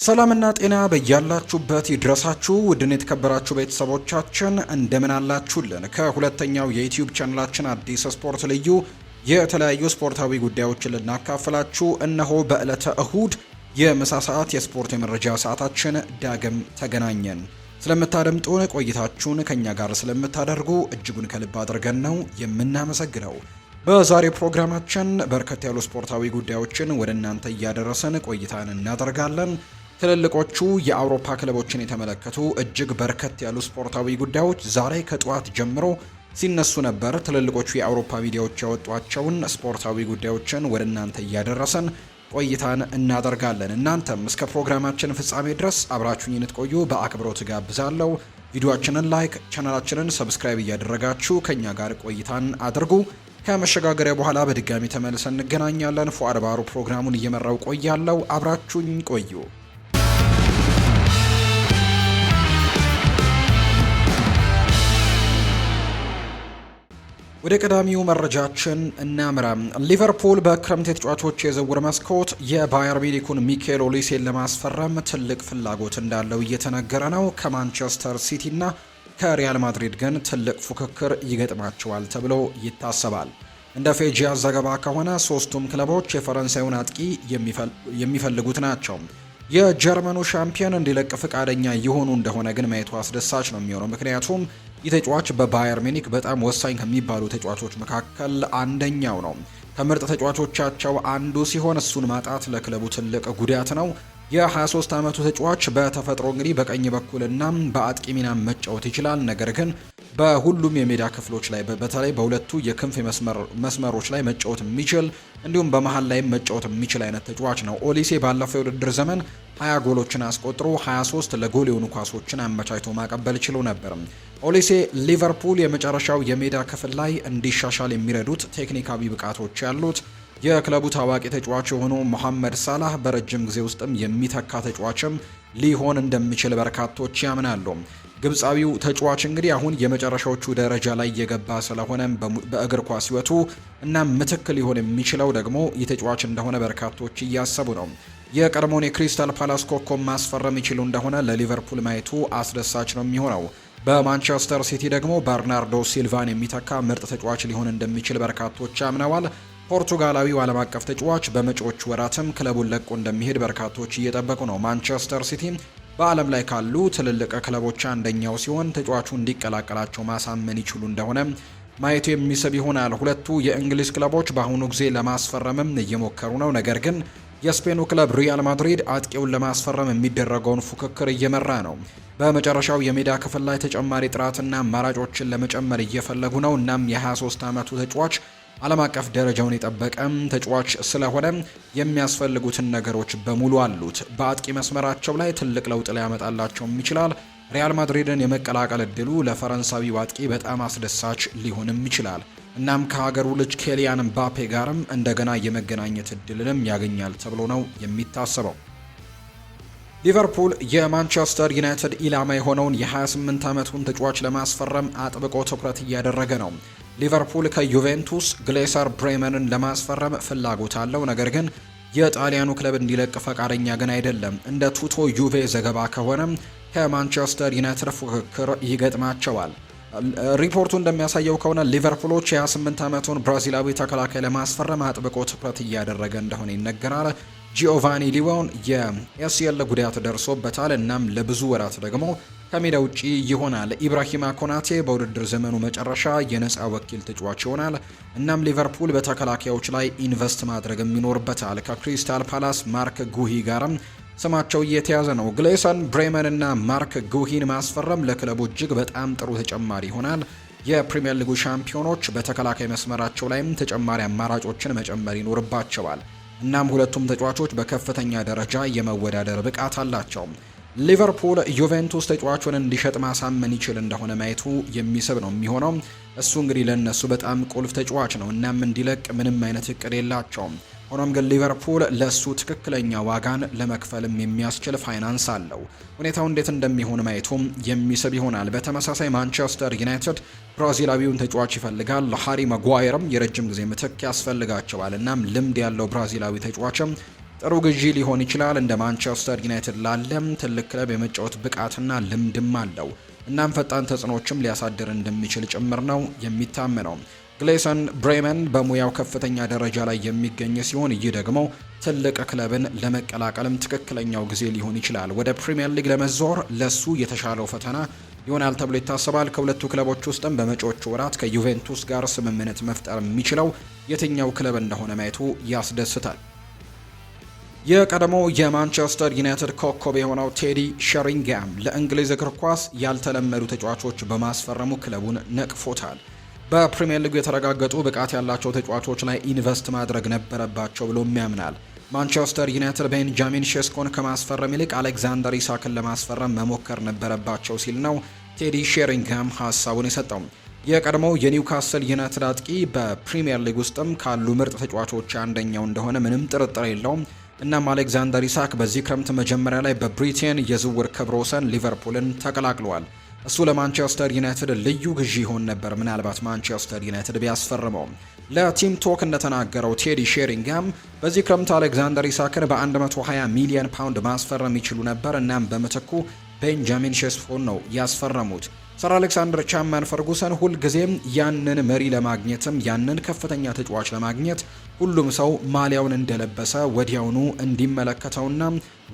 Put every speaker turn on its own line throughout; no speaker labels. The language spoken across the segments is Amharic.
ሰላምና ጤና በያላችሁበት ይድረሳችሁ ውድን የተከበራችሁ ቤተሰቦቻችን እንደምን አላችሁልን? ከሁለተኛው የዩቲዩብ ቻናላችን አዲስ ስፖርት ልዩ የተለያዩ ስፖርታዊ ጉዳዮችን ልናካፍላችሁ እነሆ በዕለተ እሁድ የምሳ ሰዓት የስፖርት የመረጃ ሰዓታችን ዳግም ተገናኘን። ስለምታደምጡን ቆይታችሁን ከኛ ጋር ስለምታደርጉ እጅጉን ከልብ አድርገን ነው የምናመሰግነው። በዛሬ ፕሮግራማችን በርከት ያሉ ስፖርታዊ ጉዳዮችን ወደ እናንተ እያደረሰን ቆይታን እናደርጋለን። ትልልቆቹ የአውሮፓ ክለቦችን የተመለከቱ እጅግ በርከት ያሉ ስፖርታዊ ጉዳዮች ዛሬ ከጠዋት ጀምሮ ሲነሱ ነበር። ትልልቆቹ የአውሮፓ ሚዲያዎች ያወጧቸውን ስፖርታዊ ጉዳዮችን ወደ እናንተ እያደረሰን ቆይታን እናደርጋለን። እናንተም እስከ ፕሮግራማችን ፍጻሜ ድረስ አብራችሁኝ እንድትቆዩ በአክብሮት ጋብዛለሁ። ቪዲዮአችንን ላይክ፣ ቻናላችንን ሰብስክራይብ እያደረጋችሁ ከኛ ጋር ቆይታን አድርጉ። ከመሸጋገሪያ በኋላ በድጋሚ ተመልሰን እንገናኛለን። ፉአድ ባሩ ፕሮግራሙን እየመራው ቆያለሁ። አብራችሁኝ ቆዩ። ወደ ቀዳሚው መረጃችን እናምራ። ሊቨርፑል በክረምት የተጫዋቾች የዝውውር መስኮት የባየር ሚኒኩን ሚኬል ኦሊሴን ለማስፈረም ትልቅ ፍላጎት እንዳለው እየተነገረ ነው። ከማንቸስተር ሲቲ እና ከሪያል ማድሪድ ግን ትልቅ ፉክክር ይገጥማቸዋል ተብሎ ይታሰባል። እንደ ፌጂያ ዘገባ ከሆነ ሶስቱም ክለቦች የፈረንሳዩን አጥቂ የሚፈልጉት ናቸው። የጀርመኑ ሻምፒዮን እንዲለቅ ፈቃደኛ የሆኑ እንደሆነ ግን ማየቱ አስደሳች ነው የሚሆነው። ምክንያቱም ይህ ተጫዋች በባየር ሚኒክ በጣም ወሳኝ ከሚባሉ ተጫዋቾች መካከል አንደኛው ነው። ከምርጥ ተጫዋቾቻቸው አንዱ ሲሆን እሱን ማጣት ለክለቡ ትልቅ ጉዳት ነው። የ23 ዓመቱ ተጫዋች በተፈጥሮ እንግዲህ በቀኝ በኩልና በአጥቂ ሚና መጫወት ይችላል። ነገር ግን በሁሉም የሜዳ ክፍሎች ላይ በተለይ በሁለቱ የክንፍ መስመሮች ላይ መጫወት የሚችል እንዲሁም በመሃል ላይ መጫወት የሚችል አይነት ተጫዋች ነው። ኦሊሴ ባለፈው የውድድር ዘመን 20 ጎሎችን አስቆጥሮ 23 ለጎል የሆኑ ኳሶችን አመቻችቶ ማቀበል ችሎ ነበር። ኦሊሴ ሊቨርፑል የመጨረሻው የሜዳ ክፍል ላይ እንዲሻሻል የሚረዱት ቴክኒካዊ ብቃቶች ያሉት የክለቡ ታዋቂ ተጫዋች የሆነው መሐመድ ሳላህ በረጅም ጊዜ ውስጥም የሚተካ ተጫዋችም ሊሆን እንደሚችል በርካቶች ያምናሉ። ግብፃዊው ተጫዋች እንግዲህ አሁን የመጨረሻዎቹ ደረጃ ላይ የገባ ስለሆነ በእግር ኳስ ሕይወቱ እና ምትክ ሊሆን የሚችለው ደግሞ የተጫዋች እንደሆነ በርካቶች እያሰቡ ነው። የቀድሞውን የክሪስታል ፓላስ ኮከብ ማስፈረም ይችሉ እንደሆነ ለሊቨርፑል ማየቱ አስደሳች ነው የሚሆነው። በማንቸስተር ሲቲ ደግሞ በርናርዶ ሲልቫን የሚተካ ምርጥ ተጫዋች ሊሆን እንደሚችል በርካቶች አምነዋል። ፖርቱጋላዊው ዓለም አቀፍ ተጫዋች በመጪዎቹ ወራትም ክለቡን ለቆ እንደሚሄድ በርካቶች እየጠበቁ ነው። ማንቸስተር ሲቲ በዓለም ላይ ካሉ ትልልቅ ክለቦች አንደኛው ሲሆን ተጫዋቹ እንዲቀላቀላቸው ማሳመን ይችሉ እንደሆነ ማየቱ የሚስብ ይሆናል። ሁለቱ የእንግሊዝ ክለቦች በአሁኑ ጊዜ ለማስፈረምም እየሞከሩ ነው። ነገር ግን የስፔኑ ክለብ ሪያል ማድሪድ አጥቂውን ለማስፈረም የሚደረገውን ፉክክር እየመራ ነው። በመጨረሻው የሜዳ ክፍል ላይ ተጨማሪ ጥራትና አማራጮችን ለመጨመር እየፈለጉ ነው። እናም የ23 ዓመቱ ተጫዋች ዓለም አቀፍ ደረጃውን የጠበቀ ተጫዋች ስለሆነ የሚያስፈልጉትን ነገሮች በሙሉ አሉት። በአጥቂ መስመራቸው ላይ ትልቅ ለውጥ ሊያመጣላቸውም ይችላል። ሪያል ማድሪድን የመቀላቀል እድሉ ለፈረንሳዊው አጥቂ በጣም አስደሳች ሊሆንም ይችላል። እናም ከሀገሩ ልጅ ኬሊያን ምባፔ ጋርም እንደገና የመገናኘት እድልንም ያገኛል ተብሎ ነው የሚታሰበው። ሊቨርፑል የማንቸስተር ዩናይትድ ኢላማ የሆነውን የ28 ዓመቱን ተጫዋች ለማስፈረም አጥብቆ ትኩረት እያደረገ ነው። ሊቨርፑል ከዩቬንቱስ ግሌሰር ብሬመንን ለማስፈረም ፍላጎት አለው። ነገር ግን የጣሊያኑ ክለብ እንዲለቅ ፈቃደኛ ግን አይደለም። እንደ ቱቶ ዩቬ ዘገባ ከሆነ ከማንቸስተር ዩናይትድ ፉክክር ይገጥማቸዋል። ሪፖርቱ እንደሚያሳየው ከሆነ ሊቨርፑሎች የ28 ዓመቱን ብራዚላዊ ተከላካይ ለማስፈረም አጥብቆ ትኩረት እያደረገ እንደሆነ ይነገራል። ጂኦቫኒ ሊዮን የኤሲኤል ጉዳት ደርሶበታል። እናም ለብዙ ወራት ደግሞ ከሜዳ ውጪ ይሆናል። ኢብራሂማ ኮናቴ በውድድር ዘመኑ መጨረሻ የነፃ ወኪል ተጫዋች ይሆናል። እናም ሊቨርፑል በተከላካዮች ላይ ኢንቨስት ማድረግ ይኖርበታል። ከክሪስታል ፓላስ ማርክ ጉሂ ጋርም ስማቸው እየተያዘ ነው። ግሌሰን ብሬመን እና ማርክ ጉሂን ማስፈረም ለክለቡ እጅግ በጣም ጥሩ ተጨማሪ ይሆናል። የፕሪሚየር ሊጉ ሻምፒዮኖች በተከላካይ መስመራቸው ላይም ተጨማሪ አማራጮችን መጨመር ይኖርባቸዋል። እናም ሁለቱም ተጫዋቾች በከፍተኛ ደረጃ የመወዳደር ብቃት አላቸው። ሊቨርፑል ዩቬንቱስ ተጫዋቹን እንዲሸጥ ማሳመን ይችል እንደሆነ ማየቱ የሚስብ ነው የሚሆነው። እሱ እንግዲህ ለነሱ በጣም ቁልፍ ተጫዋች ነው። እናም እንዲለቅ ምንም አይነት እቅድ የላቸውም። ሆኖም ግን ሊቨርፑል ለሱ ትክክለኛ ዋጋን ለመክፈልም የሚያስችል ፋይናንስ አለው። ሁኔታው እንዴት እንደሚሆን ማየቱም የሚስብ ይሆናል። በተመሳሳይ ማንቸስተር ዩናይትድ ብራዚላዊውን ተጫዋች ይፈልጋል። ለሃሪ ማጓየርም የረጅም ጊዜ ምትክ ያስፈልጋቸዋል። እናም ልምድ ያለው ብራዚላዊ ተጫዋችም ጥሩ ግዢ ሊሆን ይችላል። እንደ ማንቸስተር ዩናይትድ ላለም ትልቅ ክለብ የመጫወት ብቃትና ልምድም አለው። እናም ፈጣን ተጽዕኖዎችም ሊያሳድር እንደሚችል ጭምር ነው የሚታመነው። ግሌሰን ብሬመን በሙያው ከፍተኛ ደረጃ ላይ የሚገኝ ሲሆን ይህ ደግሞ ትልቅ ክለብን ለመቀላቀልም ትክክለኛው ጊዜ ሊሆን ይችላል። ወደ ፕሪሚየር ሊግ ለመዞር ለሱ የተሻለው ፈተና ይሆናል ተብሎ ይታሰባል። ከሁለቱ ክለቦች ውስጥም በመጪዎቹ ወራት ከዩቬንቱስ ጋር ስምምነት መፍጠር የሚችለው የትኛው ክለብ እንደሆነ ማየቱ ያስደስታል። የቀድሞው የማንቸስተር ዩናይትድ ኮከብ የሆነው ቴዲ ሼሪንግሃም ለእንግሊዝ እግር ኳስ ያልተለመዱ ተጫዋቾች በማስፈረሙ ክለቡን ነቅፎታል። በፕሪሚየር ሊጉ የተረጋገጡ ብቃት ያላቸው ተጫዋቾች ላይ ኢንቨስት ማድረግ ነበረባቸው ብሎም ያምናል። ማንቸስተር ዩናይትድ ቤንጃሚን ሼስኮን ከማስፈረም ይልቅ አሌክዛንደር ኢሳክን ለማስፈረም መሞከር ነበረባቸው ሲል ነው ቴዲ ሼሪንግሃም ሀሳቡን የሰጠው። የቀድሞው የኒውካስል ዩናይትድ አጥቂ በፕሪሚየር ሊግ ውስጥም ካሉ ምርጥ ተጫዋቾች አንደኛው እንደሆነ ምንም ጥርጥር የለውም። እናም አሌክዛንደር ኢሳክ በዚህ ክረምት መጀመሪያ ላይ በብሪቴን የዝውውር ክብረ ወሰን ሊቨርፑልን ተቀላቅሏል። እሱ ለማንቸስተር ዩናይትድ ልዩ ግዢ ይሆን ነበር ምናልባት ማንቸስተር ዩናይትድ ቢያስፈርመው። ለቲም ቶክ እንደተናገረው ቴዲ ሼሪንግሃም በዚህ ክረምት አሌክዛንደር ኢሳክን በ120 ሚሊዮን ፓውንድ ማስፈረም ይችሉ ነበር። እናም በምትኩ ቤንጃሚን ሼስኮን ነው ያስፈረሙት። ሰር አሌክሳንደር ቻማን ፈርጉሰን ሁልጊዜም ያንን መሪ ለማግኘትም ያንን ከፍተኛ ተጫዋች ለማግኘት ሁሉም ሰው ማሊያውን እንደለበሰ ወዲያውኑ እንዲመለከተውና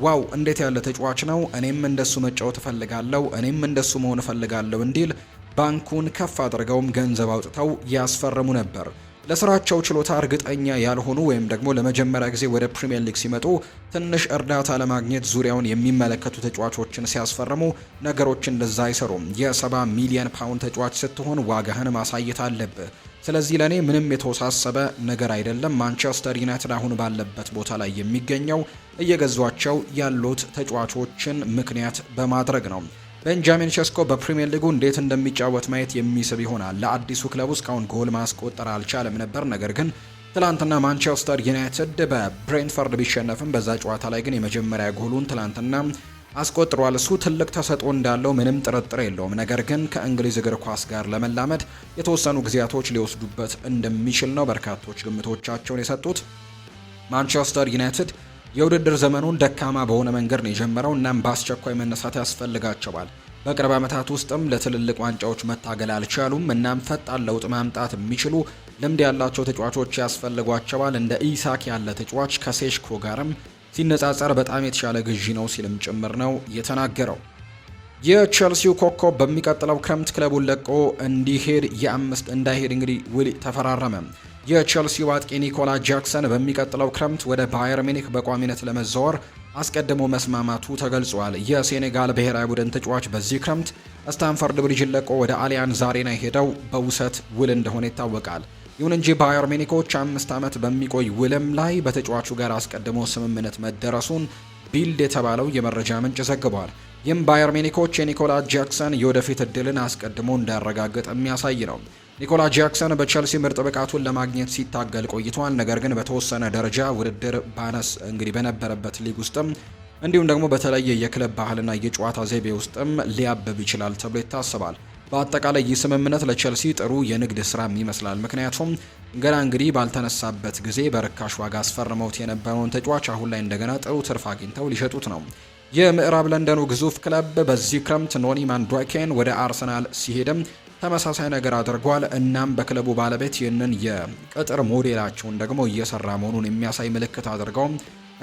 ዋው እንዴት ያለ ተጫዋች ነው፣ እኔም እንደሱ መጫወት እፈልጋለሁ፣ እኔም እንደሱ መሆን እፈልጋለሁ እንዲል ባንኩን ከፍ አድርገውም ገንዘብ አውጥተው ያስፈርሙ ነበር። ለስራቸው ችሎታ እርግጠኛ ያልሆኑ ወይም ደግሞ ለመጀመሪያ ጊዜ ወደ ፕሪሚየር ሊግ ሲመጡ ትንሽ እርዳታ ለማግኘት ዙሪያውን የሚመለከቱ ተጫዋቾችን ሲያስፈርሙ ነገሮች እንደዛ አይሰሩም። የ70 ሚሊዮን ፓውንድ ተጫዋች ስትሆን ዋጋህን ማሳየት አለብህ። ስለዚህ ለኔ ምንም የተወሳሰበ ነገር አይደለም። ማንቸስተር ዩናይትድ አሁን ባለበት ቦታ ላይ የሚገኘው እየገዟቸው ያሉት ተጫዋቾችን ምክንያት በማድረግ ነው። ቤንጃሚን ሼስኮ በፕሪሚየር ሊጉ እንዴት እንደሚጫወት ማየት የሚስብ ይሆናል። ለአዲሱ ክለቡ እስካሁን ጎል ማስቆጠር አልቻለም ነበር። ነገር ግን ትላንትና ማንቸስተር ዩናይትድ በብሬንትፈርድ ቢሸነፍም በዛ ጨዋታ ላይ ግን የመጀመሪያ ጎሉን ትላንትና አስቆጥሯል። እሱ ትልቅ ተሰጥኦ እንዳለው ምንም ጥርጥር የለውም። ነገር ግን ከእንግሊዝ እግር ኳስ ጋር ለመላመድ የተወሰኑ ጊዜያቶች ሊወስዱበት እንደሚችል ነው በርካቶች ግምቶቻቸውን የሰጡት። ማንቸስተር ዩናይትድ የውድድር ዘመኑን ደካማ በሆነ መንገድ ነው የጀመረው። እናም በአስቸኳይ መነሳት ያስፈልጋቸዋል። በቅርብ ዓመታት ውስጥም ለትልልቅ ዋንጫዎች መታገል አልቻሉም። እናም ፈጣን ለውጥ ማምጣት የሚችሉ ልምድ ያላቸው ተጫዋቾች ያስፈልጓቸዋል። እንደ ኢሳክ ያለ ተጫዋች ከሴሽኮ ጋርም ሲነጻጸር በጣም የተሻለ ግዢ ነው ሲልም ጭምር ነው የተናገረው። የቼልሲው ኮከብ በሚቀጥለው ክረምት ክለቡን ለቆ እንዳይሄድ እንግዲህ ውል ተፈራረመ። የቼልሲው አጥቂ ኒኮላ ጃክሰን በሚቀጥለው ክረምት ወደ ባየር ሚኒክ በቋሚነት ለመዛወር አስቀድሞ መስማማቱ ተገልጿል። የሴኔጋል ብሔራዊ ቡድን ተጫዋች በዚህ ክረምት ስታንፈርድ ብሪጅን ለቆ ወደ አሊያንዝ አሬና ሄደው በውሰት ውል እንደሆነ ይታወቃል። ይሁን እንጂ ባየር ሚኒኮች 5 ዓመት በሚቆይ ውልም ላይ በተጫዋቹ ጋር አስቀድሞ ስምምነት መደረሱን ቢልድ የተባለው የመረጃ ምንጭ ዘግቧል። ይህም ባየር ሚኒኮች የኒኮላ ጃክሰን የወደፊት እድልን አስቀድሞ እንዳረጋገጠ የሚያሳይ ነው። ኒኮላ ጃክሰን በቼልሲ ምርጥ ብቃቱን ለማግኘት ሲታገል ቆይቷል። ነገር ግን በተወሰነ ደረጃ ውድድር በነበረበት ሊግ ውስጥም እንዲሁም ደግሞ በተለየ የክለብ ባህልና የጨዋታ ዘይቤ ውስጥም ሊያብብ ይችላል ተብሎ ይታሰባል። በአጠቃላይ ይህ ስምምነት ለቼልሲ ጥሩ የንግድ ስራም ይመስላል። ምክንያቱም ገና እንግዲህ ባልተነሳበት ጊዜ በርካሽ ዋጋ አስፈርመውት የነበረውን ተጫዋች አሁን ላይ እንደገና ጥሩ ትርፍ አግኝተው ሊሸጡት ነው። የምዕራብ ለንደኑ ግዙፍ ክለብ በዚህ ክረምት ኖኒ ማንዱዌኬን ወደ አርሰናል ሲሄድም ተመሳሳይ ነገር አድርጓል። እናም በክለቡ ባለቤት ይህንን የቅጥር ሞዴላቸውን ደግሞ እየሰራ መሆኑን የሚያሳይ ምልክት አድርገው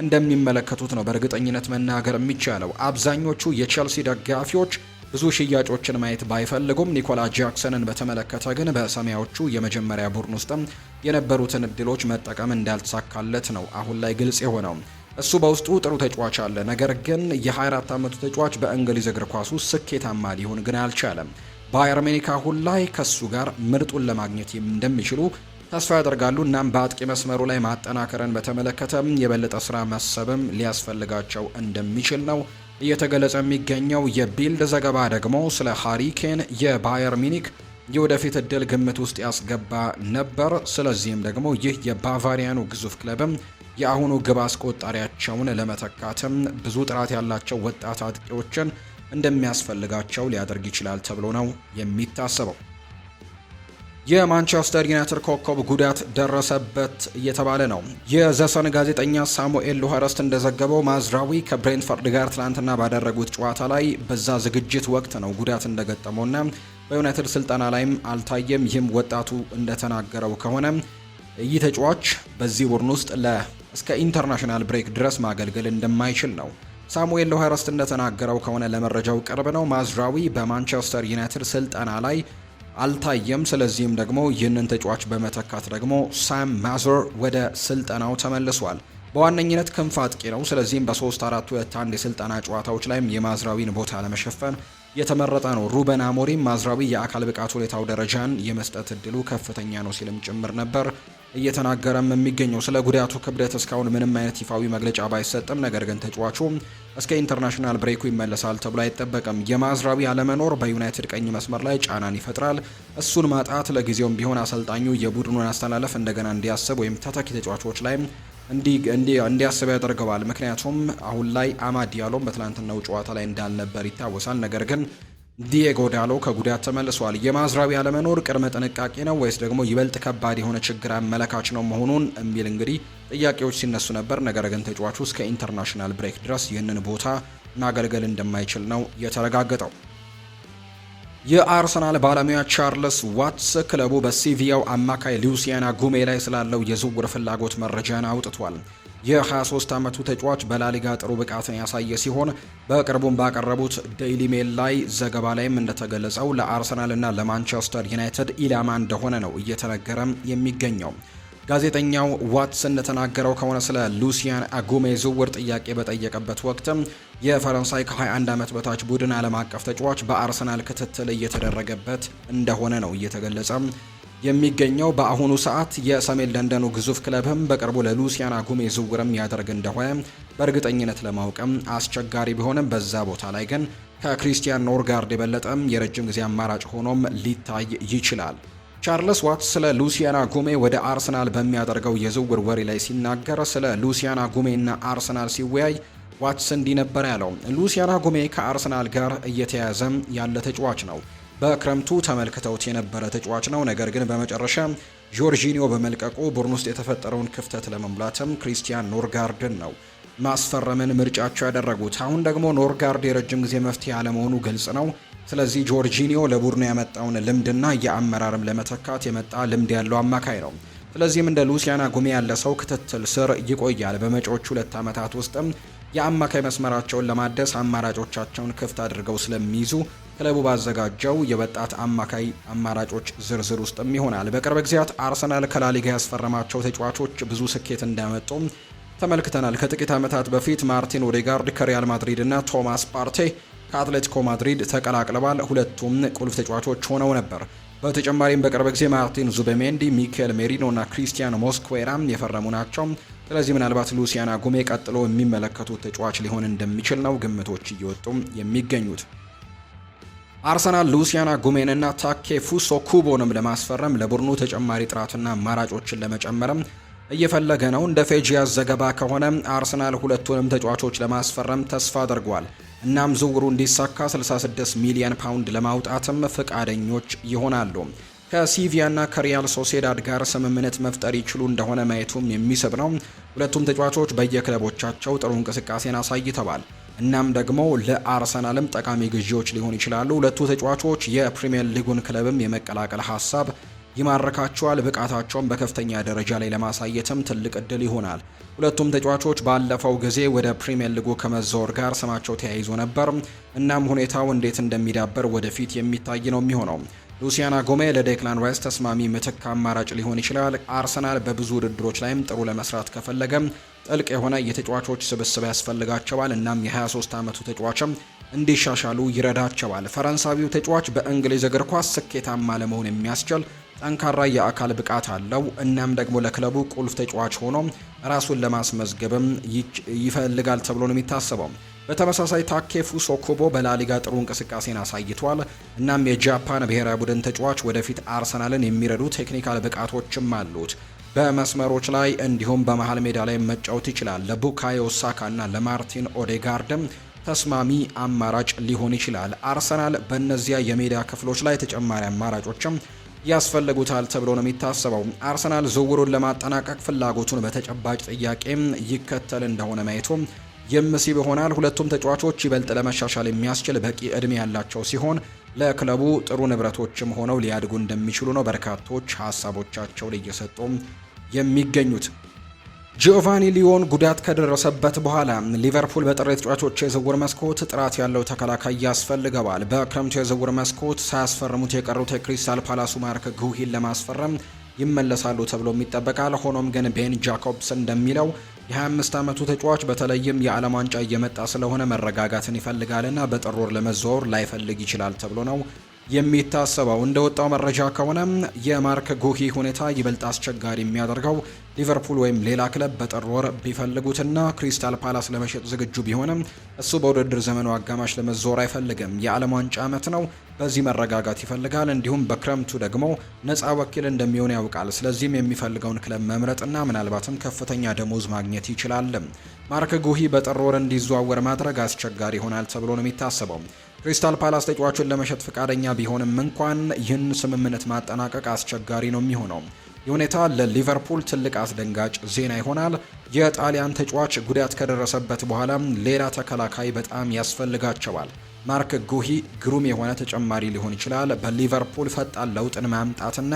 እንደሚመለከቱት ነው በእርግጠኝነት መናገር የሚቻለው። አብዛኞቹ የቼልሲ ደጋፊዎች ብዙ ሽያጮችን ማየት ባይፈልጉም ኒኮላ ጃክሰንን በተመለከተ ግን በሰማያዎቹ የመጀመሪያ ቡድን ውስጥም የነበሩትን እድሎች መጠቀም እንዳልተሳካለት ነው አሁን ላይ ግልጽ የሆነው። እሱ በውስጡ ጥሩ ተጫዋች አለ። ነገር ግን የ24 ዓመቱ ተጫዋች በእንግሊዝ እግር ኳስ ውስጥ ስኬታማ ሊሆን ግን አልቻለም። ባየር ሚኒክ አሁን ላይ ከሱ ጋር ምርጡን ለማግኘት እንደሚችሉ ተስፋ ያደርጋሉ። እናም በአጥቂ መስመሩ ላይ ማጠናከርን በተመለከተም የበለጠ ስራ መሰብም ሊያስፈልጋቸው እንደሚችል ነው እየተገለጸ የሚገኘው። የቢልድ ዘገባ ደግሞ ስለ ሃሪ ኬን የባየር ሚኒክ የወደፊት እድል ግምት ውስጥ ያስገባ ነበር። ስለዚህም ደግሞ ይህ የባቫሪያኑ ግዙፍ ክለብም የአሁኑ ግብ አስቆጣሪያቸውን ለመተካትም ብዙ ጥራት ያላቸው ወጣት አጥቂዎችን እንደሚያስፈልጋቸው ሊያደርግ ይችላል ተብሎ ነው የሚታሰበው። የማንቸስተር ዩናይትድ ኮከብ ጉዳት ደረሰበት እየተባለ ነው። የዘሰን ጋዜጠኛ ሳሙኤል ሉሃረስት እንደዘገበው ማዝራዊ ከብሬንትፈርድ ጋር ትላንትና ባደረጉት ጨዋታ ላይ በዛ ዝግጅት ወቅት ነው ጉዳት እንደገጠመውና በዩናይትድ ስልጠና ላይም አልታየም። ይህም ወጣቱ እንደተናገረው ከሆነ ይህ ተጫዋች በዚህ ቡድን ውስጥ እስከ ኢንተርናሽናል ብሬክ ድረስ ማገልገል እንደማይችል ነው። ሳሙኤል ሉሃረስት እንደተናገረው ከሆነ ለመረጃው ቅርብ ነው። ማዝራዊ በማንቸስተር ዩናይትድ ስልጠና ላይ አልታየም። ስለዚህም ደግሞ ይህንን ተጫዋች በመተካት ደግሞ ሳም ማዘር ወደ ስልጠናው ተመልሷል። በዋነኝነት ክንፍ አጥቂ ነው። ስለዚህም በ3-4-2-1 የስልጠና ጨዋታዎች ላይም የማዝራዊን ቦታ ለመሸፈን የተመረጠ ነው። ሩበን አሞሪም ማዝራዊ የአካል ብቃት ሁኔታው ደረጃን የመስጠት እድሉ ከፍተኛ ነው ሲልም ጭምር ነበር እየተናገረም የሚገኘው። ስለ ጉዳቱ ክብደት እስካሁን ምንም አይነት ይፋዊ መግለጫ ባይሰጥም፣ ነገር ግን ተጫዋቹ እስከ ኢንተርናሽናል ብሬኩ ይመለሳል ተብሎ አይጠበቅም። የማዝራዊ አለመኖር በዩናይትድ ቀኝ መስመር ላይ ጫናን ይፈጥራል። እሱን ማጣት ለጊዜውም ቢሆን አሰልጣኙ የቡድኑን አስተላለፍ እንደገና እንዲያስብ ወይም ተተኪ ተጫዋቾች ላይ እንዲያስብ ያደርገዋል። ምክንያቱም አሁን ላይ አማድ ዲያሎም በትላንትናው ጨዋታ ላይ እንዳልነበር ይታወሳል። ነገር ግን ዲየጎ ዳሎ ከጉዳት ተመልሷል። የማዝራዊ አለመኖር ቅድመ ጥንቃቄ ነው ወይስ ደግሞ ይበልጥ ከባድ የሆነ ችግር አመለካች ነው መሆኑን የሚል እንግዲህ ጥያቄዎች ሲነሱ ነበር። ነገር ግን ተጫዋቹ እስከ ኢንተርናሽናል ብሬክ ድረስ ይህንን ቦታ ማገልገል እንደማይችል ነው የተረጋገጠው። የአርሰናል ባለሙያ ቻርልስ ዋትስ ክለቡ በሲቪያው አማካይ ሉሲያን አጉሜ ላይ ስላለው የዝውውር ፍላጎት መረጃን አውጥቷል። የ23 ዓመቱ ተጫዋች በላሊጋ ጥሩ ብቃትን ያሳየ ሲሆን በቅርቡም ባቀረቡት ዴይሊ ሜል ላይ ዘገባ ላይም እንደተገለጸው ለአርሰናል እና ለማንቸስተር ዩናይትድ ኢላማ እንደሆነ ነው እየተነገረም የሚገኘው። ጋዜጠኛው ዋትስ እንደተናገረው ከሆነ ስለ ሉሲያን አጉሜ ዝውውር ጥያቄ በጠየቀበት ወቅትም የፈረንሳይ ከ21 ዓመት በታች ቡድን ዓለም አቀፍ ተጫዋች በአርሰናል ክትትል እየተደረገበት እንደሆነ ነው እየተገለጸ የሚገኘው። በአሁኑ ሰዓት የሰሜን ለንደኑ ግዙፍ ክለብም በቅርቡ ለሉሲያን አጉሜ ዝውውርም ያደርግ እንደሆነ በእርግጠኝነት ለማወቅም አስቸጋሪ ቢሆንም በዛ ቦታ ላይ ግን ከክሪስቲያን ኖርጋርድ የበለጠም የረጅም ጊዜ አማራጭ ሆኖም ሊታይ ይችላል። ቻርልስ ዋትስ ስለ ሉሲያን አጉሜ ወደ አርሰናል በሚያደርገው የዝውውር ወሬ ላይ ሲናገር ስለ ሉሲያን አጉሜ እና አርሰናል ሲወያይ ዋትስ እንዲህ ነበር ያለው። ሉሲያን አጉሜ ከአርሰናል ጋር እየተያዘ ያለ ተጫዋች ነው። በክረምቱ ተመልክተውት የነበረ ተጫዋች ነው። ነገር ግን በመጨረሻ ጆርጂኒዮ በመልቀቁ ቡድን ውስጥ የተፈጠረውን ክፍተት ለመሙላትም ክሪስቲያን ኖርጋርድን ነው ማስፈረምን ምርጫቸው ያደረጉት። አሁን ደግሞ ኖርጋርድ የረጅም ጊዜ መፍትሄ አለመሆኑ ግልጽ ነው። ስለዚህ ጆርጂኒዮ ለቡድኑ ያመጣውን ልምድና የአመራርም ለመተካት የመጣ ልምድ ያለው አማካይ ነው። ስለዚህም እንደ ሉሲያን አጉሜ ያለ ሰው ክትትል ስር ይቆያል። በመጪዎቹ 2 ዓመታት ውስጥም የአማካይ መስመራቸውን ለማደስ አማራጮቻቸውን ክፍት አድርገው ስለሚይዙ ክለቡ ባዘጋጀው የወጣት አማካይ አማራጮች ዝርዝር ውስጥም ይሆናል። በቅርብ ጊዜያት አርሰናል ከላሊጋ ያስፈረማቸው ተጫዋቾች ብዙ ስኬት እንዳመጡ ተመልክተናል። ከጥቂት ዓመታት በፊት ማርቲን ኦዴጋርድ ከሪያል ማድሪድ እና ቶማስ ፓርቴ ከአትሌቲኮ ማድሪድ ተቀላቅለዋል። ሁለቱም ቁልፍ ተጫዋቾች ሆነው ነበር። በተጨማሪም በቅርብ ጊዜ ማርቲን ዙቤሜንዲ፣ ሚኬል ሜሪኖ እና ክሪስቲያን ሞስኩዌራም የፈረሙ ናቸው። ስለዚህ ምናልባት ሉሲያን አጉሜ ቀጥሎ የሚመለከቱት ተጫዋች ሊሆን እንደሚችል ነው ግምቶች እየወጡ የሚገኙት። አርሰናል ሉሲያን አጉሜንና ታኬፉሶ ኩቦንም ለማስፈረም ለቡድኑ ተጨማሪ ጥራትና አማራጮችን ለመጨመርም እየፈለገ ነው። እንደ ፌጂያስ ዘገባ ከሆነ አርሰናል ሁለቱንም ተጫዋቾች ለማስፈረም ተስፋ አድርጓል። እናም ዝውውሩ እንዲሳካ 66 ሚሊዮን ፓውንድ ለማውጣትም ፈቃደኞች ይሆናሉ። ከሲቪያና ከሪያል ሶሴዳድ ጋር ስምምነት መፍጠር ይችሉ እንደሆነ ማየቱም የሚስብ ነው። ሁለቱም ተጫዋቾች በየክለቦቻቸው ጥሩ እንቅስቃሴን አሳይተዋል። እናም ደግሞ ለአርሰናልም ጠቃሚ ግዢዎች ሊሆኑ ይችላሉ። ሁለቱ ተጫዋቾች የፕሪሚየር ሊጉን ክለብም የመቀላቀል ሀሳብ ይማርካቸዋል። ብቃታቸውን በከፍተኛ ደረጃ ላይ ለማሳየትም ትልቅ እድል ይሆናል። ሁለቱም ተጫዋቾች ባለፈው ጊዜ ወደ ፕሪሚየር ሊጉ ከመዛወር ጋር ስማቸው ተያይዞ ነበር። እናም ሁኔታው እንዴት እንደሚዳበር ወደፊት የሚታይ ነው የሚሆነው። ሉሲያን አጉሜ ለዴክላን ራይስ ተስማሚ ምትክ አማራጭ ሊሆን ይችላል። አርሰናል በብዙ ውድድሮች ላይም ጥሩ ለመስራት ከፈለገም ጥልቅ የሆነ የተጫዋቾች ስብስብ ያስፈልጋቸዋል። እናም የ23 ዓመቱ ተጫዋችም እንዲሻሻሉ ይረዳቸዋል። ፈረንሳዊው ተጫዋች በእንግሊዝ እግር ኳስ ስኬታማ ለመሆን የሚያስችል ጠንካራ የአካል ብቃት አለው። እናም ደግሞ ለክለቡ ቁልፍ ተጫዋች ሆኖ ራሱን ለማስመዝገብም ይፈልጋል ተብሎ ነው የሚታሰበው። በተመሳሳይ ታኬፉሶ ኩቦ በላሊጋ ጥሩ እንቅስቃሴን አሳይቷል። እናም የጃፓን ብሔራዊ ቡድን ተጫዋች ወደፊት አርሰናልን የሚረዱ ቴክኒካል ብቃቶችም አሉት። በመስመሮች ላይ እንዲሁም በመሃል ሜዳ ላይ መጫወት ይችላል። ለቡካዮ ሳካ እና ለማርቲን ኦዴጋርድም ተስማሚ አማራጭ ሊሆን ይችላል። አርሰናል በእነዚያ የሜዳ ክፍሎች ላይ ተጨማሪ አማራጮችም ያስፈልጉታል ተብሎ ነው የሚታሰበው። አርሰናል ዝውውሩን ለማጠናቀቅ ፍላጎቱን በተጨባጭ ጥያቄም ይከተል እንደሆነ ማየቱ የሚስብ ይሆናል። ሁለቱም ተጫዋቾች ይበልጥ ለመሻሻል የሚያስችል በቂ እድሜ ያላቸው ሲሆን ለክለቡ ጥሩ ንብረቶችም ሆነው ሊያድጉ እንደሚችሉ ነው በርካቶች ሀሳቦቻቸውን እየሰጡ የሚገኙት። ጂኦቫኒ ሊዮን ጉዳት ከደረሰበት በኋላ ሊቨርፑል በጥር የተጫዋቾች የዝውውር መስኮት ጥራት ያለው ተከላካይ ያስፈልገዋል። በክረምቱ የዝውውር መስኮት ሳያስፈርሙት የቀሩት የክሪስታል ፓላሱ ማርክ ጉሂን ለማስፈረም ይመለሳሉ ተብሎ ይጠበቃል። ሆኖም ግን ቤን ጃኮብስ እንደሚለው የ25 ዓመቱ ተጫዋች በተለይም የዓለም ዋንጫ እየመጣ ስለሆነ መረጋጋትን ይፈልጋልና በጥር ወር ለመዘዋወር ላይፈልግ ይችላል ተብሎ ነው የሚታሰበው። እንደወጣው መረጃ ከሆነ የማርክ ጉሂ ሁኔታ ይበልጥ አስቸጋሪ የሚያደርገው ሊቨርፑል ወይም ሌላ ክለብ በጥር ወር ቢፈልጉትና ክሪስታል ፓላስ ለመሸጥ ዝግጁ ቢሆንም እሱ በውድድር ዘመኑ አጋማሽ ለመዞር አይፈልግም። የዓለም ዋንጫ ዓመት ነው፣ በዚህ መረጋጋት ይፈልጋል። እንዲሁም በክረምቱ ደግሞ ነፃ ወኪል እንደሚሆን ያውቃል። ስለዚህም የሚፈልገውን ክለብ መምረጥና ምናልባትም ከፍተኛ ደሞዝ ማግኘት ይችላል። ማርክ ጉሂ በጥር ወር እንዲዘዋወር ማድረግ አስቸጋሪ ይሆናል ተብሎ ነው የሚታሰበው። ክሪስታል ፓላስ ተጫዋቹን ለመሸጥ ፈቃደኛ ቢሆንም እንኳን ይህን ስምምነት ማጠናቀቅ አስቸጋሪ ነው የሚሆነው። ይህ ሁኔታ ለሊቨርፑል ትልቅ አስደንጋጭ ዜና ይሆናል። የጣሊያን ተጫዋች ጉዳት ከደረሰበት በኋላ ሌላ ተከላካይ በጣም ያስፈልጋቸዋል። ማርክ ጉሂ ግሩም የሆነ ተጨማሪ ሊሆን ይችላል። በሊቨርፑል ፈጣን ለውጥን ማምጣትና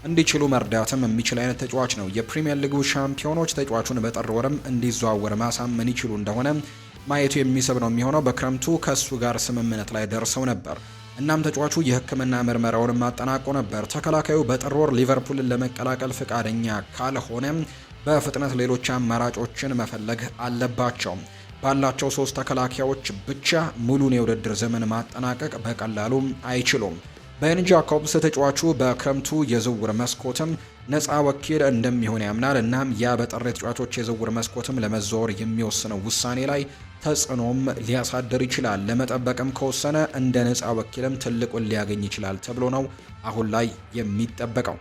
እንዲችሉ መርዳትም የሚችል አይነት ተጫዋች ነው። የፕሪሚየር ሊጉ ሻምፒዮኖች ተጫዋቹን በጥር ወርም እንዲዘዋወር ማሳመን ይችሉ እንደሆነ ማየቱ የሚስብ ነው የሚሆነው። በክረምቱ ከእሱ ጋር ስምምነት ላይ ደርሰው ነበር። እናም ተጫዋቹ የሕክምና ምርመራውንም አጠናቆ ነበር። ተከላካዩ በጥር ወር ሊቨርፑልን ለመቀላቀል ፈቃደኛ ካልሆነ በፍጥነት ሌሎች አማራጮችን መፈለግ አለባቸው። ባላቸው 3 ተከላካዮች ብቻ ሙሉን የውድድር ዘመን ማጠናቀቅ በቀላሉ አይችሉም። ቤን ጃኮብስ ተጫዋቹ በክረምቱ የዝውውር መስኮትም ነፃ ወኪል እንደሚሆን ያምናል። እናም ያ በጥር ተጫዋቾች የዝውውር መስኮትም ለመዘዋወር የሚወስነው ውሳኔ ላይ ተጽዕኖም ሊያሳድር ይችላል። ለመጠበቅም ከወሰነ እንደ ነፃ ወኪልም ትልቁን ሊያገኝ ይችላል ተብሎ ነው አሁን ላይ የሚጠበቀው።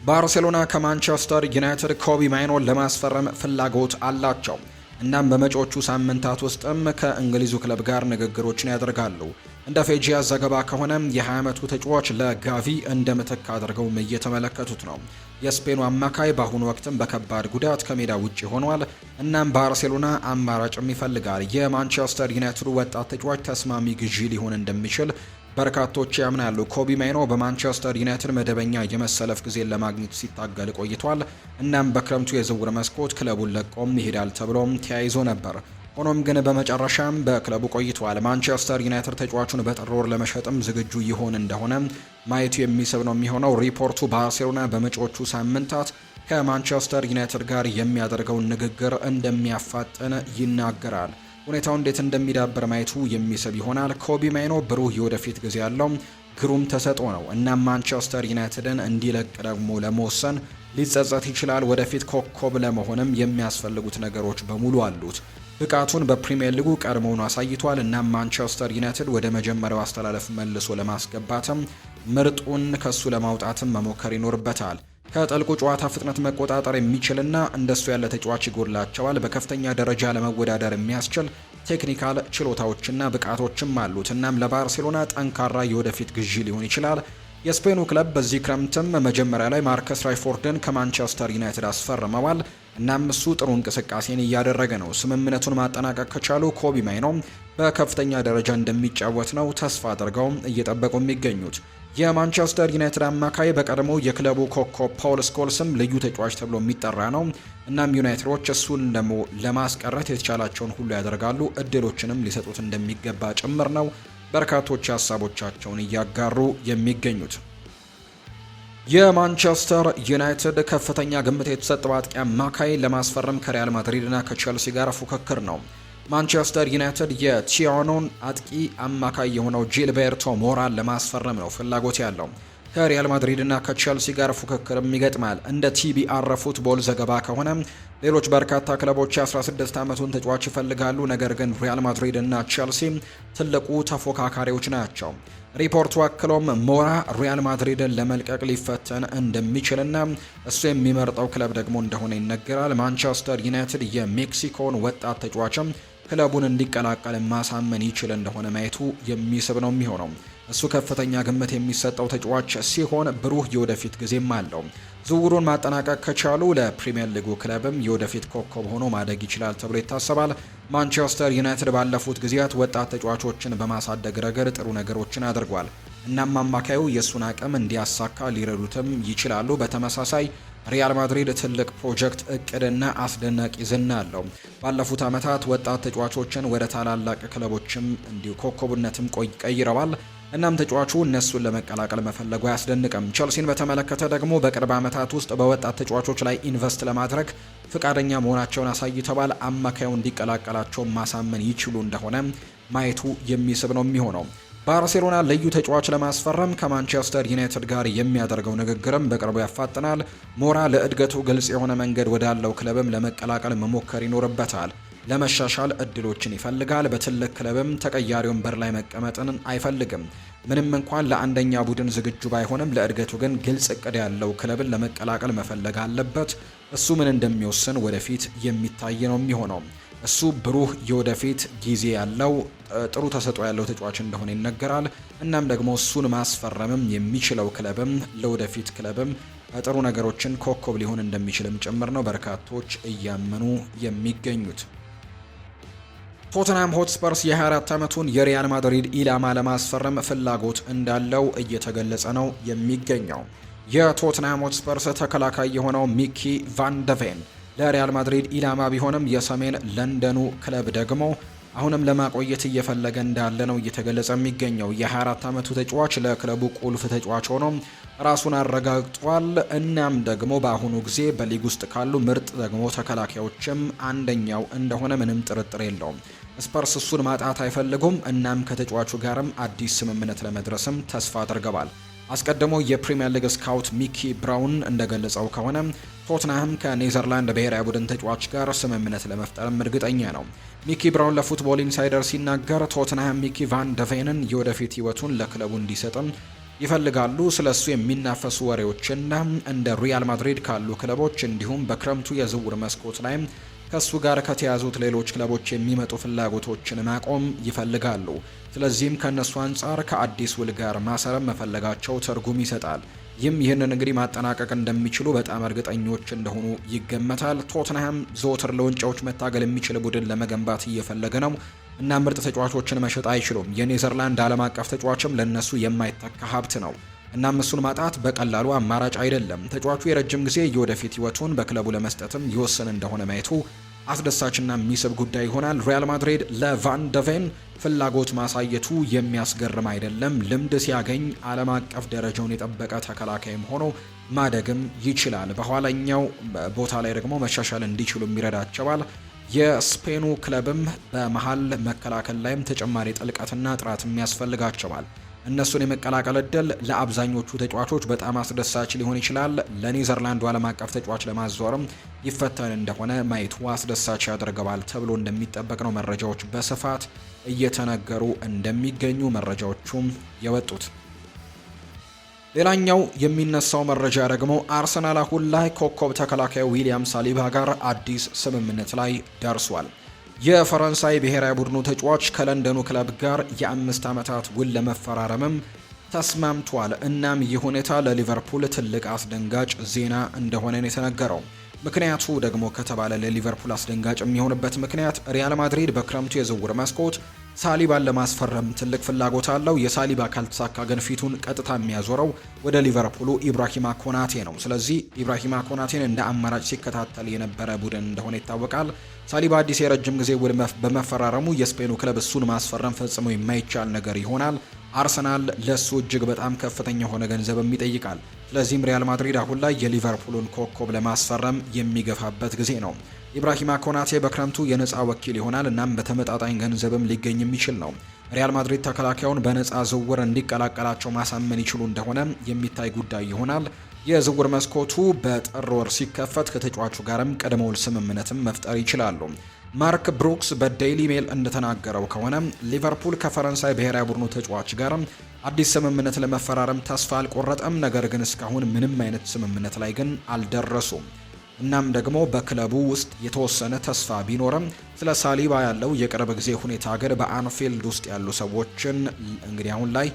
ባርሴሎና ከማንቸስተር ዩናይትድ ኮቢ ማይኖን ለማስፈረም ፍላጎት አላቸው። እናም በመጪዎቹ ሳምንታት ውስጥም ከእንግሊዙ ክለብ ጋር ንግግሮችን ያደርጋሉ። እንደ ፌጂያ ዘገባ ከሆነ የ20 ዓመቱ ተጫዋች ለጋቪ እንደ ምትክ አድርገውም እየተመለከቱት ነው። የስፔኑ አማካይ በአሁኑ ወቅትም በከባድ ጉዳት ከሜዳ ውጭ ሆኗል። እናም ባርሴሎና አማራጭም ይፈልጋል። የማንቸስተር ዩናይትድ ወጣት ተጫዋች ተስማሚ ግዢ ሊሆን እንደሚችል በርካቶች ያምናሉ። ኮቢ ማይኖ በማንቸስተር ዩናይትድ መደበኛ የመሰለፍ ጊዜን ለማግኘት ሲታገል ቆይቷል። እናም በክረምቱ የዝውውር መስኮት ክለቡን ለቆም ይሄዳል ተብሎም ተያይዞ ነበር። ሆኖም ግን በመጨረሻም በክለቡ ቆይቷል። ማንቸስተር ዩናይትድ ተጫዋቹን በጥር ወር ለመሸጥም ዝግጁ ይሆን እንደሆነ ማየቱ የሚስብ ነው የሚሆነው። ሪፖርቱ ባርሴሎና በመጪዎቹ ሳምንታት ከማንቸስተር ዩናይትድ ጋር የሚያደርገውን ንግግር እንደሚያፋጥን ይናገራል። ሁኔታው እንዴት እንደሚዳበር ማየቱ የሚስብ ይሆናል። ኮቢ ማይኖ ብሩህ የወደፊት ጊዜ ያለው ግሩም ተሰጥኦ ነው። እናም ማንቸስተር ዩናይትድን እንዲለቅ ደግሞ ለመወሰን ሊጸጸት ይችላል። ወደፊት ኮከብ ለመሆንም የሚያስፈልጉት ነገሮች በሙሉ አሉት። ብቃቱን በፕሪሚየር ሊጉ ቀድሞውኑ አሳይቷል። እናም ማንቸስተር ዩናይትድ ወደ መጀመሪያው አስተላለፍ መልሶ ለማስገባትም ምርጡን ከሱ ለማውጣትም መሞከር ይኖርበታል። ከጥልቁ ጨዋታ ፍጥነት መቆጣጠር የሚችልና እንደሱ ያለ ተጫዋች ይጎድላቸዋል። በከፍተኛ ደረጃ ለመወዳደር የሚያስችል ቴክኒካል ችሎታዎችና ብቃቶችም አሉት። እናም ለባርሴሎና ጠንካራ የወደፊት ግዢ ሊሆን ይችላል። የስፔኑ ክለብ በዚህ ክረምትም መጀመሪያ ላይ ማርከስ ራሽፎርድን ከማንቸስተር ዩናይትድ አስፈርመዋል። እናም እሱ ጥሩ እንቅስቃሴን እያደረገ ነው። ስምምነቱን ማጠናቀቅ ከቻሉ ኮቢ ማይኖ በከፍተኛ ደረጃ እንደሚጫወት ነው ተስፋ አድርገው እየጠበቁ የሚገኙት። የማንቸስተር ዩናይትድ አማካይ በቀድሞው የክለቡ ኮከብ ፖል ስኮልስም ልዩ ተጫዋች ተብሎ የሚጠራ ነው። እናም ዩናይትዶች እሱን ደግሞ ለማስቀረት የተቻላቸውን ሁሉ ያደርጋሉ። እድሎችንም ሊሰጡት እንደሚገባ ጭምር ነው በርካቶች ሀሳቦቻቸውን እያጋሩ የሚገኙት። የማንቸስተር ዩናይትድ ከፍተኛ ግምት የተሰጠው አጥቂ አማካይ ለማስፈረም ከሪያል ማድሪድና ከቼልሲ ጋር ፉክክር ነው። ማንቸስተር ዩናይትድ የቺያኖን አጥቂ አማካይ የሆነው ጂልቤርቶ ሞራን ለማስፈረም ነው ፍላጎት ያለው። ከሪያል ማድሪድና ከቼልሲ ጋር ፉክክርም ይገጥማል። እንደ ቲቢአር ፉትቦል ዘገባ ከሆነ ሌሎች በርካታ ክለቦች የ16 ዓመቱን ተጫዋች ይፈልጋሉ። ነገር ግን ሪያል ማድሪድ እና ቼልሲ ትልቁ ተፎካካሪዎች ናቸው። ሪፖርቱ አክሎም ሞራ ሪያል ማድሪድን ለመልቀቅ ሊፈተን እንደሚችልና እሱ የሚመርጠው ክለብ ደግሞ እንደሆነ ይነገራል። ማንቸስተር ዩናይትድ የሜክሲኮን ወጣት ተጫዋችም ክለቡን እንዲቀላቀል ማሳመን ይችል እንደሆነ ማየቱ የሚስብ ነው የሚሆነው። እሱ ከፍተኛ ግምት የሚሰጠው ተጫዋች ሲሆን ብሩህ የወደፊት ጊዜም አለው። ዝውውሩን ማጠናቀቅ ከቻሉ ለፕሪሚየር ሊጉ ክለብም የወደፊት ኮከብ ሆኖ ማደግ ይችላል ተብሎ ይታሰባል። ማንቸስተር ዩናይትድ ባለፉት ጊዜያት ወጣት ተጫዋቾችን በማሳደግ ረገድ ጥሩ ነገሮችን አድርጓል። እናም አማካዩ የእሱን አቅም እንዲያሳካ ሊረዱትም ይችላሉ። በተመሳሳይ ሪያል ማድሪድ ትልቅ ፕሮጀክት እቅድና አስደናቂ ዝና አለው። ባለፉት ዓመታት ወጣት ተጫዋቾችን ወደ ታላላቅ ክለቦችም እንዲሁ ኮከቡነትም ቀይረዋል። እናም ተጫዋቹ እነሱን ለመቀላቀል መፈለጉ አያስደንቅም። ቸልሲን በተመለከተ ደግሞ በቅርብ ዓመታት ውስጥ በወጣት ተጫዋቾች ላይ ኢንቨስት ለማድረግ ፍቃደኛ መሆናቸውን አሳይተዋል። አማካዩ እንዲቀላቀላቸው ማሳመን ይችሉ እንደሆነ ማየቱ የሚስብ ነው የሚሆነው። ባርሴሎና ልዩ ተጫዋች ለማስፈረም ከማንቸስተር ዩናይትድ ጋር የሚያደርገው ንግግርም በቅርቡ ያፋጥናል። ሞራ ለእድገቱ ግልጽ የሆነ መንገድ ወዳለው ክለብም ለመቀላቀል መሞከር ይኖርበታል። ለመሻሻል እድሎችን ይፈልጋል። በትልቅ ክለብም ተቀያሪ ወንበር ላይ መቀመጥን አይፈልግም። ምንም እንኳን ለአንደኛ ቡድን ዝግጁ ባይሆንም ለእድገቱ ግን ግልጽ እቅድ ያለው ክለብን ለመቀላቀል መፈለግ አለበት። እሱ ምን እንደሚወስን ወደፊት የሚታይ ነው የሚሆነው። እሱ ብሩህ የወደፊት ጊዜ ያለው ጥሩ ተሰጥኦ ያለው ተጫዋች እንደሆነ ይነገራል። እናም ደግሞ እሱን ማስፈረምም የሚችለው ክለብም ለወደፊት ክለብም ጥሩ ነገሮችን ኮከብ ሊሆን እንደሚችልም ጭምር ነው በርካቶች እያመኑ የሚገኙት። ቶተንሃም ሆትስፐርስ የ24 ዓመቱን የሪያል ማድሪድ ኢላማ ለማስፈረም ፍላጎት እንዳለው እየተገለጸ ነው የሚገኘው። የቶተንሃም ሆትስፐርስ ተከላካይ የሆነው ሚኪ ቫን ደ ቬን ለሪያል ማድሪድ ኢላማ ቢሆንም የሰሜን ለንደኑ ክለብ ደግሞ አሁንም ለማቆየት እየፈለገ እንዳለ ነው እየተገለጸ የሚገኘው። የ24 ዓመቱ ተጫዋች ለክለቡ ቁልፍ ተጫዋች ሆኖ ራሱን አረጋግጧል። እናም ደግሞ በአሁኑ ጊዜ በሊግ ውስጥ ካሉ ምርጥ ደግሞ ተከላካዮችም አንደኛው እንደሆነ ምንም ጥርጥር የለውም። ስፐርስ እሱን ማጣት አይፈልጉም። እናም ከተጫዋቹ ጋርም አዲስ ስምምነት ለመድረስም ተስፋ አድርገዋል። አስቀድሞ የፕሪሚየር ሊግ ስካውት ሚኪ ብራውን እንደገለጸው ከሆነ ቶትንሃም ከኔዘርላንድ ብሔራዊ ቡድን ተጫዋች ጋር ስምምነት ለመፍጠርም እርግጠኛ ነው። ሚኪ ብራውን ለፉትቦል ኢንሳይደር ሲናገር ቶትንሃም ሚኪ ቫን ደቬንን የወደፊት ሕይወቱን ለክለቡ እንዲሰጥም ይፈልጋሉ። ስለሱ የሚናፈሱ ወሬዎችና እንደ ሪያል ማድሪድ ካሉ ክለቦች እንዲሁም በክረምቱ የዝውውር መስኮት ላይ ከሱ ጋር ከተያዙት ሌሎች ክለቦች የሚመጡ ፍላጎቶችን ማቆም ይፈልጋሉ። ስለዚህም ከነሱ አንጻር ከአዲስ ውል ጋር ማሰረም መፈለጋቸው ትርጉም ይሰጣል። ይህንን እንግዲህ ማጠናቀቅ እንደሚችሉ በጣም እርግጠኞች እንደሆኑ ይገመታል። ቶትንሃም ዘወትር ለዋንጫዎች መታገል የሚችል ቡድን ለመገንባት እየፈለገ ነው እና ምርጥ ተጫዋቾችን መሸጥ አይችሉም። የኔዘርላንድ ዓለም አቀፍ ተጫዋችም ለነሱ የማይተካ ሀብት ነው። እናም እሱን ማጣት በቀላሉ አማራጭ አይደለም። ተጫዋቹ የረጅም ጊዜ የወደፊት ሕይወቱን በክለቡ ለመስጠትም ይወስን እንደሆነ ማየቱ አስደሳችና የሚስብ ጉዳይ ይሆናል። ሪያል ማድሪድ ለቫን ደቬን ፍላጎት ማሳየቱ የሚያስገርም አይደለም። ልምድ ሲያገኝ ዓለም አቀፍ ደረጃውን የጠበቀ ተከላካይም ሆኖ ማደግም ይችላል። በኋላኛው ቦታ ላይ ደግሞ መሻሻል እንዲችሉ ይረዳቸዋል። የስፔኑ ክለብም በመሃል መከላከል ላይም ተጨማሪ ጥልቀትና ጥራት ያስፈልጋቸዋል። እነሱን የመቀላቀል እድል ለአብዛኞቹ ተጫዋቾች በጣም አስደሳች ሊሆን ይችላል። ለኔዘርላንዱ ዓለም አቀፍ ተጫዋች ለማዛወርም ይፈተን እንደሆነ ማየቱ አስደሳች ያደርገዋል ተብሎ እንደሚጠበቅ ነው መረጃዎች በስፋት እየተነገሩ እንደሚገኙ መረጃዎቹም የወጡት። ሌላኛው የሚነሳው መረጃ ደግሞ አርሰናል አሁን ላይ ኮከብ ተከላካዩ ዊሊያም ሳሊባ ጋር አዲስ ስምምነት ላይ ደርሷል። የፈረንሳይ ብሔራዊ ቡድኑ ተጫዋች ከለንደኑ ክለብ ጋር የ5 ዓመታት ውል ለመፈራረምም ተስማምቷል። እናም ይህ ሁኔታ ለሊቨርፑል ትልቅ አስደንጋጭ ዜና እንደሆነ ነው የተነገረው። ምክንያቱ ደግሞ ከተባለ ለሊቨርፑል አስደንጋጭ የሚሆንበት ምክንያት ሪያል ማድሪድ በክረምቱ የዝውውር መስኮት ሳሊባን ለማስፈረም ትልቅ ፍላጎት አለው። የሳሊባ ካልተሳካ ግን ፊቱን ቀጥታ የሚያዞረው ወደ ሊቨርፑሉ ኢብራሂማ ኮናቴ ነው። ስለዚህ ኢብራሂማ ኮናቴን እንደ አማራጭ ሲከታተል የነበረ ቡድን እንደሆነ ይታወቃል። ሳሊባ አዲስ የረጅም ጊዜ ውል በመፈራረሙ የስፔኑ ክለብ እሱን ማስፈረም ፈጽሞ የማይቻል ነገር ይሆናል። አርሰናል ለሱ እጅግ በጣም ከፍተኛ የሆነ ገንዘብም ይጠይቃል። ስለዚህም ሪያል ማድሪድ አሁን ላይ የሊቨርፑልን ኮከብ ለማስፈረም የሚገፋበት ጊዜ ነው። ኢብራሂማ ኮናቴ በክረምቱ የነፃ ወኪል ይሆናል። እናም በተመጣጣኝ ገንዘብም ሊገኝ የሚችል ነው። ሪያል ማድሪድ ተከላካዩን በነፃ ዝውውር እንዲቀላቀላቸው ማሳመን ይችሉ እንደሆነ የሚታይ ጉዳይ ይሆናል። የዝውውር መስኮቱ በጥር ወር ሲከፈት ከተጫዋቹ ጋርም ቅድመ ውል ስምምነትም መፍጠር ይችላሉ። ማርክ ብሩክስ በዴይሊ ሜል እንደተናገረው ከሆነ ሊቨርፑል ከፈረንሳይ ብሔራዊ ቡድኑ ተጫዋች ጋር አዲስ ስምምነት ለመፈራረም ተስፋ አልቆረጠም። ነገር ግን እስካሁን ምንም አይነት ስምምነት ላይ ግን አልደረሱም። እናም ደግሞ በክለቡ ውስጥ የተወሰነ ተስፋ ቢኖርም ስለ ሳሊባ ያለው የቅርብ ጊዜ ሁኔታ ግን በአንፊልድ ውስጥ ያሉ ሰዎችን እንግዲህ አሁን ላይ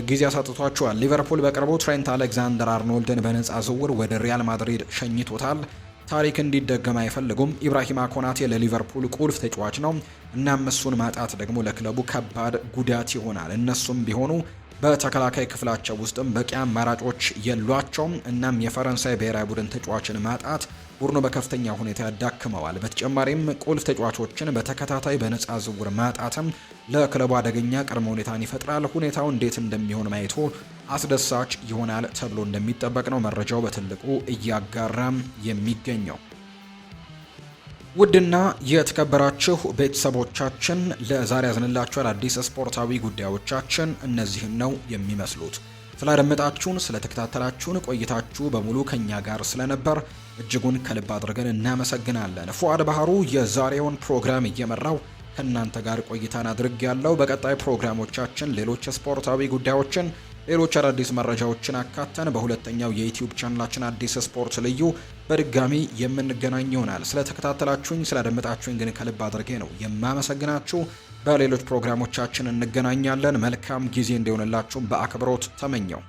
ጊዜ አሳጥቷቸዋል። ሊቨርፑል በቅርቡ ትሬንት አሌክዛንደር አርኖልድን በነፃ ዝውውር ወደ ሪያል ማድሪድ ሸኝቶታል። ታሪክ እንዲደገም አይፈልጉም። ኢብራሂማ ኮናቴ ለሊቨርፑል ቁልፍ ተጫዋች ነው። እናም እሱን ማጣት ደግሞ ለክለቡ ከባድ ጉዳት ይሆናል። እነሱም ቢሆኑ በተከላካይ ክፍላቸው ውስጥም በቂ አማራጮች የሏቸውም። እናም የፈረንሳይ ብሔራዊ ቡድን ተጫዋችን ማጣት ቡድኑ በከፍተኛ ሁኔታ ያዳክመዋል። በተጨማሪም ቁልፍ ተጫዋቾችን በተከታታይ በነፃ ዝውውር ማጣትም ለክለቡ አደገኛ ቅድመ ሁኔታን ይፈጥራል። ሁኔታው እንዴት እንደሚሆን ማየቱ አስደሳች ይሆናል ተብሎ እንደሚጠበቅ ነው መረጃው በትልቁ እያጋራም የሚገኘው። ውድና የተከበራችሁ ቤተሰቦቻችን ለዛሬ ያዝንላችሁ አዳዲስ ስፖርታዊ ጉዳዮቻችን እነዚህን ነው የሚመስሉት። ስላደመጣችሁን፣ ስለተከታተላችሁን ቆይታችሁ በሙሉ ከኛ ጋር ስለነበር እጅጉን ከልብ አድርገን እናመሰግናለን። ፉአድ ባህሩ የዛሬውን ፕሮግራም እየመራው ከእናንተ ጋር ቆይታን አድርግ ያለው። በቀጣይ ፕሮግራሞቻችን ሌሎች ስፖርታዊ ጉዳዮችን ሌሎች አዳዲስ መረጃዎችን አካተን በሁለተኛው የዩቲዩብ ቻናላችን አዲስ ስፖርት ልዩ በድጋሚ የምንገናኝ ይሆናል። ስለተከታተላችሁኝ ስላደመጣችሁኝ ግን ከልብ አድርጌ ነው የማመሰግናችሁ። በሌሎች ፕሮግራሞቻችን እንገናኛለን። መልካም ጊዜ እንዲሆንላችሁ በአክብሮት ተመኘው።